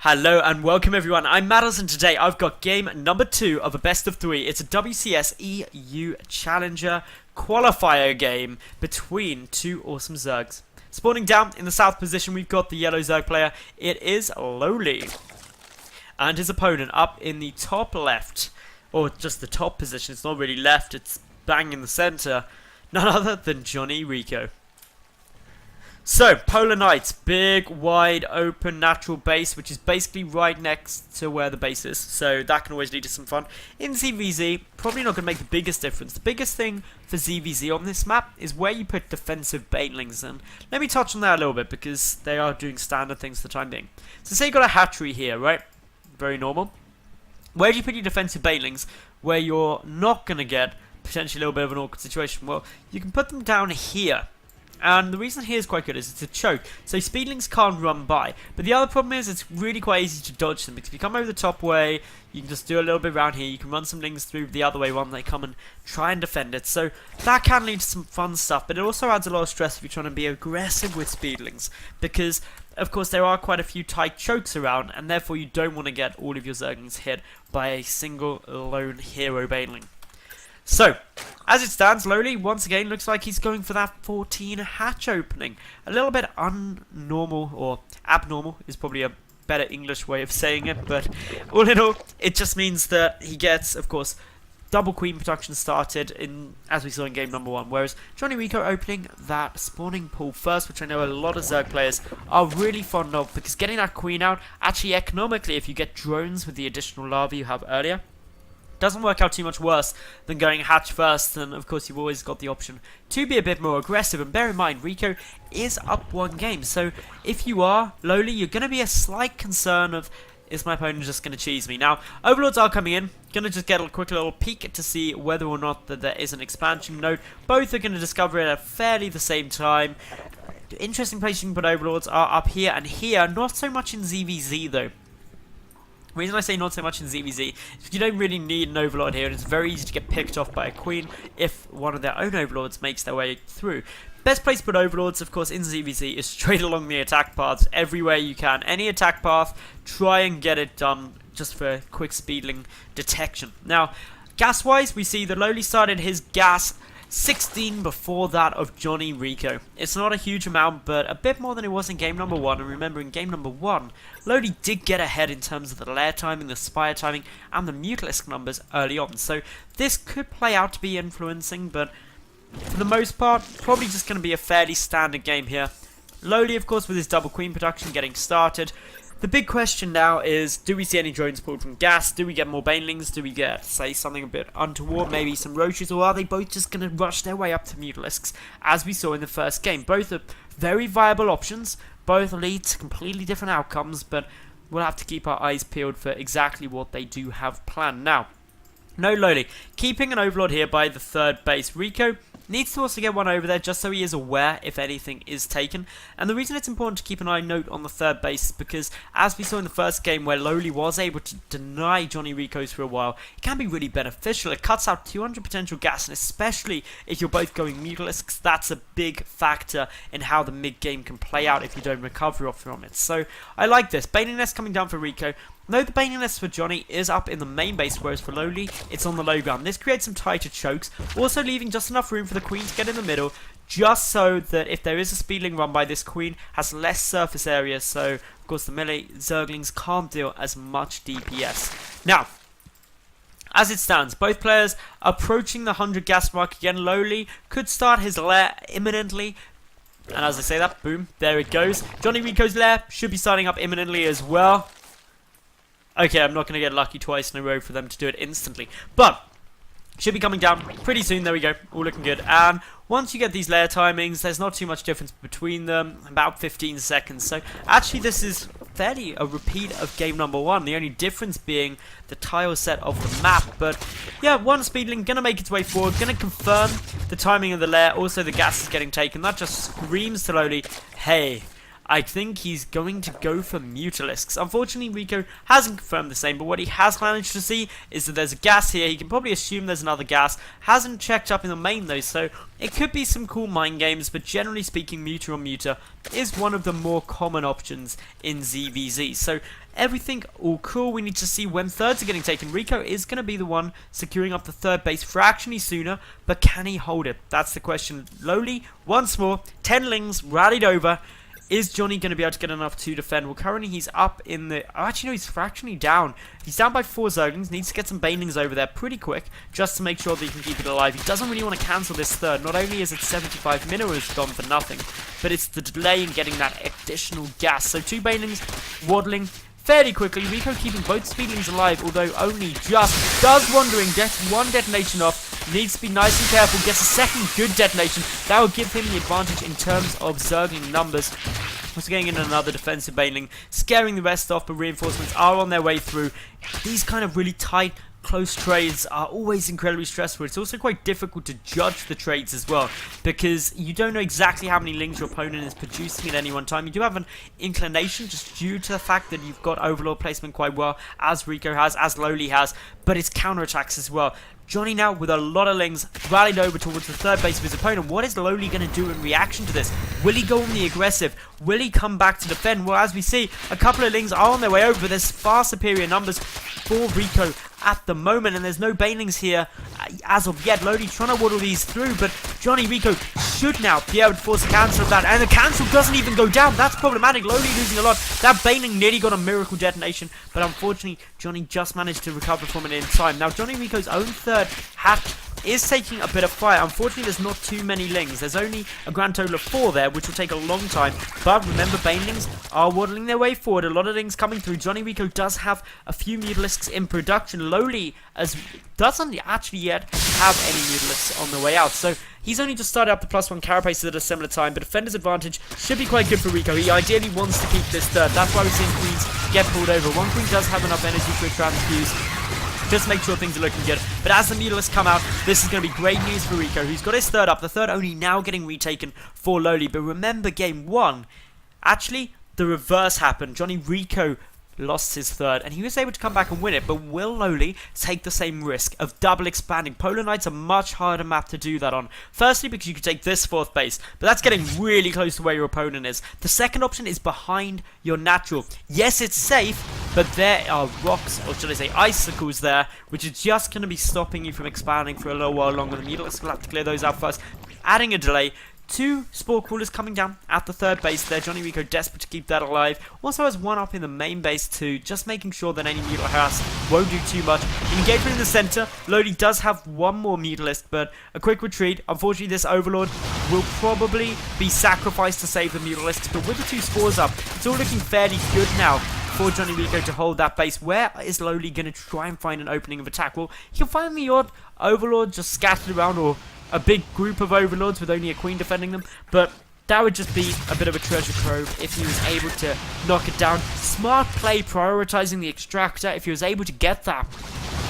Hello and welcome everyone, I'm Madals and today I've got game number 2 of a best of 3. It's a WCS EU Challenger qualifier game between two awesome Zergs. Spawning down in the south position we've got the yellow Zerg player, it is LoWeLy. And his opponent up in the top left, or just the top position, it's not really left, it's bang in the center, none other than JonnyREcco. So, Polar Knights, big, wide, open, natural base, which is basically right next to where the base is, so that can always lead to some fun. In ZvZ, probably not going to make the biggest difference. The biggest thing for ZvZ on this map is where you put defensive banelings, and let me touch on that a little bit, because they are doing standard things for the time being. So say you got a hatchery here, right? Very normal. Where do you put your defensive banelings, where you're not going to get potentially a little bit of an awkward situation? Well, you can put them down here. And the reason here is quite good is it's a choke, so speedlings can't run by. But the other problem is it's really quite easy to dodge them, because if you come over the top way, you can just do a little bit around here, you can run some lings through the other way when they come and try and defend it. So that can lead to some fun stuff, but it also adds a lot of stress if you're trying to be aggressive with speedlings, because of course there are quite a few tight chokes around, and therefore you don't want to get all of your Zerglings hit by a single lone hero baneling. So, as it stands, LoWeLy once again looks like he's going for that 14 hatch opening. A little bit unnormal, or abnormal is probably a better English way of saying it, but all in all, it just means that he gets, of course, double queen production started, as we saw in game number 1, whereas JonnyREcco opening that spawning pool first, which I know a lot of Zerg players are really fond of, because getting that queen out, actually economically, if you get drones with the additional larvae you have earlier, doesn't work out too much worse than going hatch first, and of course you've always got the option to be a bit more aggressive. And bear in mind, Rico is up one game, so if you are LoWeLy, you're going to be a slight concern of, is my opponent just going to cheese me? Now, Overlords are coming in, going to just get a quick little peek to see whether or not that there is an expansion node. Both are going to discover it at fairly the same time. Interesting places you can put Overlords are up here and here, not so much in ZvZ though. The reason I say not so much in ZvZ is you don't really need an Overlord here, and it's very easy to get picked off by a Queen if one of their own Overlords makes their way through. Best place to put Overlords, of course, in ZvZ is straight along the attack paths, everywhere you can. Any attack path, try and get it done just for quick speedling detection. Now, gas-wise, we see that LoWeLy started his gas 16 before that of JonnyREcco. It's not a huge amount, but a bit more than it was in game number 1. And remember, in game number 1, LoWeLy did get ahead in terms of the lair timing, the spire timing, and the Mutalisk numbers early on. So this could play out to be influencing, but for the most part, probably just going to be a fairly standard game here. LoWeLy, of course, with his double queen production getting started. The big question now is, do we see any drones pulled from gas? Do we get more banelings? Do we get, say, something a bit untoward, maybe some roaches? Or are they both just going to rush their way up to Mutalisks, as we saw in the first game? Both are very viable options. Both lead to completely different outcomes, but we'll have to keep our eyes peeled for exactly what they do have planned. Now, no LoWeLy. Keeping an Overlord here by the third base. Rico needs to also get one over there just so he is aware if anything is taken. And the reason it's important to keep an eye note on the third base is because, as we saw in the first game where LoWeLy was able to deny JonnyREcco's for a while, it can be really beneficial. It cuts out 200 potential gas, and especially if you're both going Mutalisks, that's a big factor in how the mid-game can play out if you don't recover off from it. So I like this. Baneling Nest coming down for Rico. Though the Baneling Nest for Johnny is up in the main base, whereas for LoWeLy, it's on the low ground. This creates some tighter chokes, also leaving just enough room for the Queen to get in the middle, just so that if there is a speedling run by, this Queen has less surface area, so of course the melee Zerglings can't deal as much DPS. Now, as it stands, both players approaching the 100 gas mark again. LoWeLy could start his lair imminently. And as I say that, boom, there it goes. JonnyREcco's lair should be starting up imminently as well. Okay, I'm not going to get lucky twice in a row for them to do it instantly, but should be coming down pretty soon. There we go, all looking good. And once you get these lair timings, there's not too much difference between them, about 15 seconds. So actually this is fairly a repeat of game number 1, the only difference being the tile set of the map. But yeah, one speedling going to make its way forward, going to confirm the timing of the lair. Also the gas is getting taken. That just screams to LoWeLy, hey, I think he's going to go for Mutalisks. Unfortunately, Rico hasn't confirmed the same, but what he has managed to see is that there's a gas here. He can probably assume there's another gas. Hasn't checked up in the main though, so it could be some cool mind games, but generally speaking, Muta on Muta is one of the more common options in ZvZ. So everything all cool. We need to see when thirds are getting taken. Rico is going to be the one securing up the third base fractionally sooner, but can he hold it? That's the question. LoWeLy, once more, 10 lings rallied over. Is Johnny going to be able to get enough to defend? Well, currently he's up in the... Oh, actually, no, he's fractionally down. He's down by 4 Zerglings. Needs to get some Banelings over there pretty quick, just to make sure that he can keep it alive. He doesn't really want to cancel this third. Not only is it 75 minerals gone for nothing, but it's the delay in getting that additional gas. So 2 Banelings waddling fairly quickly. Rico keeping both Speedlings alive, although only just does wandering. Gets 1 detonation off. Needs to be nice and careful. Gets a second good detonation. That will give him the advantage in terms of Zergling numbers. Also getting in another defensive Baneling, scaring the rest off, but reinforcements are on their way through. These kind of really tight, close trades are always incredibly stressful. It's also quite difficult to judge the trades as well, because you don't know exactly how many lings your opponent is producing at any one time. You do have an inclination just due to the fact that you've got Overlord placement quite well, as Rico has, as LoWeLy has, but it's counterattacks as well. Johnny now, with a lot of lings, rallied over towards the third base of his opponent. What is LoWeLy going to do in reaction to this? Will he go on the aggressive? Will he come back to defend? Well, as we see, a couple of lings are on their way over, but there's far superior numbers for Rico at the moment, and there's no Banelings here as of yet. LoWeLy trying to waddle these through, but JonnyREcco should now be able to force a cancel of that, and the cancel doesn't even go down. That's problematic. LoWeLy losing a lot. That Baneling nearly got a miracle detonation, but unfortunately, Johnny just managed to recover from it in time. Now, JonnyREcco's own third hatch is taking a bit of fire. Unfortunately, there's not too many lings. There's only a grand total of 4 there, which will take a long time. But remember, Banelings are waddling their way forward. A lot of lings coming through. JonnyREcco does have a few Mutalisks in production. LoWeLy doesn't actually yet have any Mutalisks on the way out. So he's only just started up the +1 carapaces at a similar time, but defender's advantage should be quite good for Rico. He ideally wants to keep this third. That's why we're seeing Queens get pulled over. One Queen does have enough energy for a transfuse. Just make sure things are looking good. But as the Mutalisks come out, this is going to be great news for Rico, who's got his third up. The third only now getting retaken for LoWeLy. But remember, game 1, actually, the reverse happened. JonnyREcco lost his third, and he was able to come back and win it. But will LoWeLy take the same risk of double expanding? Polar Knight's a much harder map to do that on. Firstly, because you could take this 4th base, but that's getting really close to where your opponent is. The second option is behind your natural. Yes, it's safe, but there are rocks, or should I say icicles there, which is just going to be stopping you from expanding for a little while longer. The Mutalisks will have to clear those out first, adding a delay. 2 Spore Crawlers coming down at the third base there. JonnyREcco desperate to keep that alive. Also has 1 up in the main base too, just making sure that any Mutal harass won't do too much. Engagement in the center. LoWeLy does have 1 more Mutalisk, but a quick retreat. Unfortunately, this Overlord will probably be sacrificed to save the Mutalisks, but with the 2 spores up, it's all looking fairly good now for JonnyREcco to hold that base. Where is LoWeLy going to try and find an opening of attack? Well, he can find the odd Overlord just scattered around, or a big group of Overlords with only a Queen defending them, but that would just be a bit of a treasure trove if he was able to knock it down. Smart play prioritizing the extractor if he was able to get that.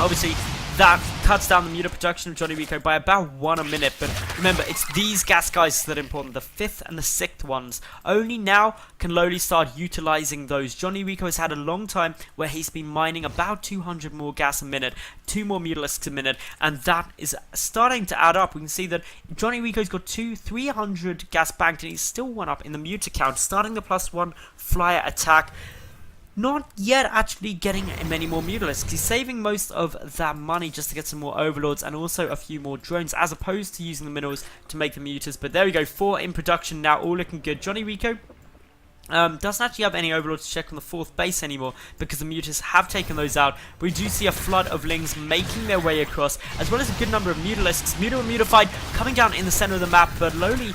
Obviously, that cuts down the Muta production of JonnyREcco by about 1 a minute, but remember, it's these gas guys that are important, the 5th and the 6th ones. Only now can LoWeLy start utilizing those. JonnyREcco has had a long time where he's been mining about 200 more gas a minute, 2 more Mutalisks a minute, and that is starting to add up. We can see that JonnyREcco's got 300 gas banked, and he's still 1 up in the Muta count, starting the +1 flyer attack. Not yet actually getting many more Mutalisks. He's saving most of that money just to get some more Overlords and also a few more drones, as opposed to using the minerals to make the Mutas. But there we go, 4 in production now, all looking good. JonnyREcco doesn't actually have any Overlords to check on the 4th base anymore, because the Mutas have taken those out. We do see a flood of lings making their way across, as well as a good number of Mutalisks. Muta and Mutified coming down in the center of the map, but LoWeLy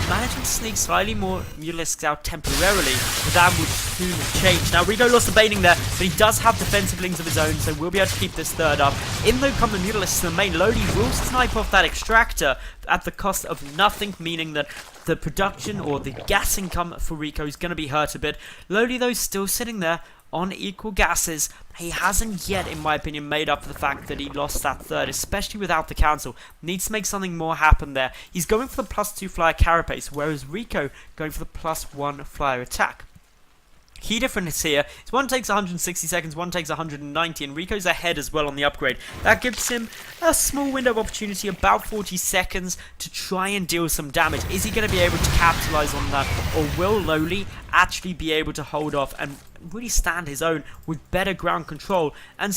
managing to sneak slightly more Mutalisks out temporarily, but that would soon change. Now, Rico lost the Baning there, but he does have defensive lings of his own, so we'll be able to keep this third up. In though come the Mutalisks in the main, LoWeLy will snipe off that extractor at the cost of nothing, meaning that the production or the gas income for Rico is going to be hurt a bit. LoWeLy, though, still sitting there on equal gases. He hasn't yet, in my opinion, made up for the fact that he lost that third, especially without the cancel. Needs to make something more happen there. He's going for the +2 flyer carapace, whereas REcco going for the +1 flyer attack. Key difference here is one takes 160 seconds, one takes 190, and REcco's ahead as well on the upgrade. That gives him a small window of opportunity, about 40 seconds, to try and deal some damage. Is he going to be able to capitalize on that, or will LoWeLy actually be able to hold off and really stand his own with better ground control and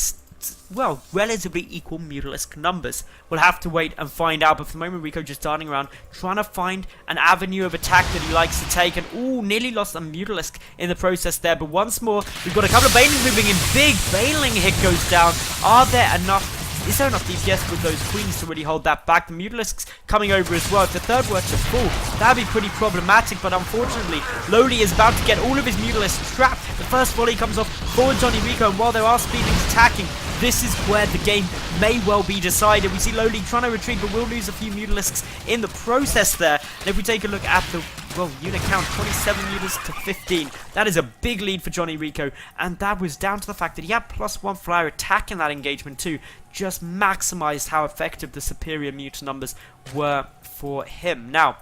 well, relatively equal Mutalisk numbers? We'll have to wait and find out, but for the moment REcco just darting around, trying to find an avenue of attack that he likes to take, and ooh, nearly lost a Mutalisk in the process there, but once more, we've got a couple of Baneling moving in, big Baneling hit goes down. Is there enough DPS with those queens to really hold that back? The Mutalisks coming over as well. If the third were to fall, that'd be pretty problematic, but unfortunately, LoWeLy is about to get all of his Mutalisks trapped. The first volley comes off for JonnyREcco, and while there are speedlings attacking, this is where the game may well be decided. We see LoWeLy trying to retreat, but will lose a few Mutalisks in the process there. And if we take a look at the unit count, 27 Mutalisks to 15. That is a big lead for JonnyREcco, and that was down to the fact that he had +1 flyer attack in that engagement too. Just maximized how effective the superior Muta numbers were for him. Now,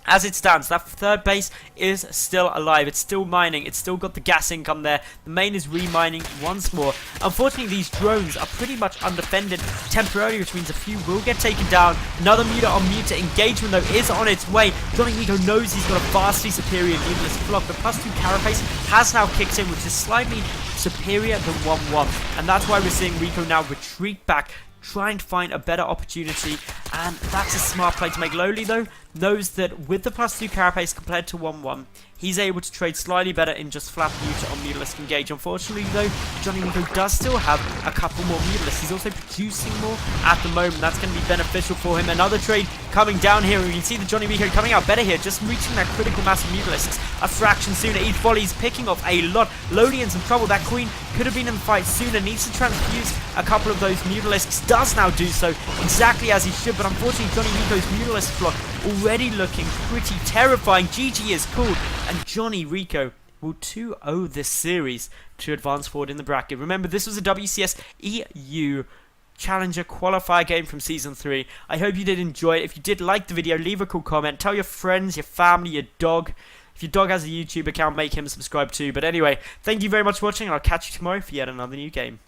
as it stands, that third base is still alive. It's still mining. It's still got the gas income there. The main is remining once more. Unfortunately, these drones are pretty much undefended temporarily, which means a few will get taken down. Another Muta on Muta engagement, though, is on its way. JonnyREcco knows he's got a vastly superior Mutalisk flock. The +2 carapace has now kicked in, which is slightly superior than 1-1. And that's why we're seeing REcco now retreat back, trying to find a better opportunity, and that's a smart play to make. LoWeLy, though, knows that with the +2 carapace compared to 1-1, he's able to trade slightly better in just flat Muta on Mutalisk engage. Unfortunately, though, JonnyREcco does still have a couple more Mutalisks. He's also producing more at the moment. That's going to be beneficial for him. Another trade coming down here. We can see the JonnyREcco coming out better here, just reaching that critical mass of Mutalisks a fraction sooner. Each volley is picking off a lot. LoWeLy in some trouble. That queen could have been in the fight sooner. Needs to transfuse a couple of those Mutalisks. Does now do so exactly as he should, but unfortunately JonnyREcco's Mutalisk flock already looking pretty terrifying. GG is called, and JonnyREcco will 2-0 this series to advance forward in the bracket. Remember, this was a WCS EU Challenger qualifier game from Season 3. I hope you did enjoy it. If you did like the video, leave a cool comment. Tell your friends, your family, your dog. If your dog has a YouTube account, make him subscribe too. But anyway, thank you very much for watching, and I'll catch you tomorrow for yet another new game.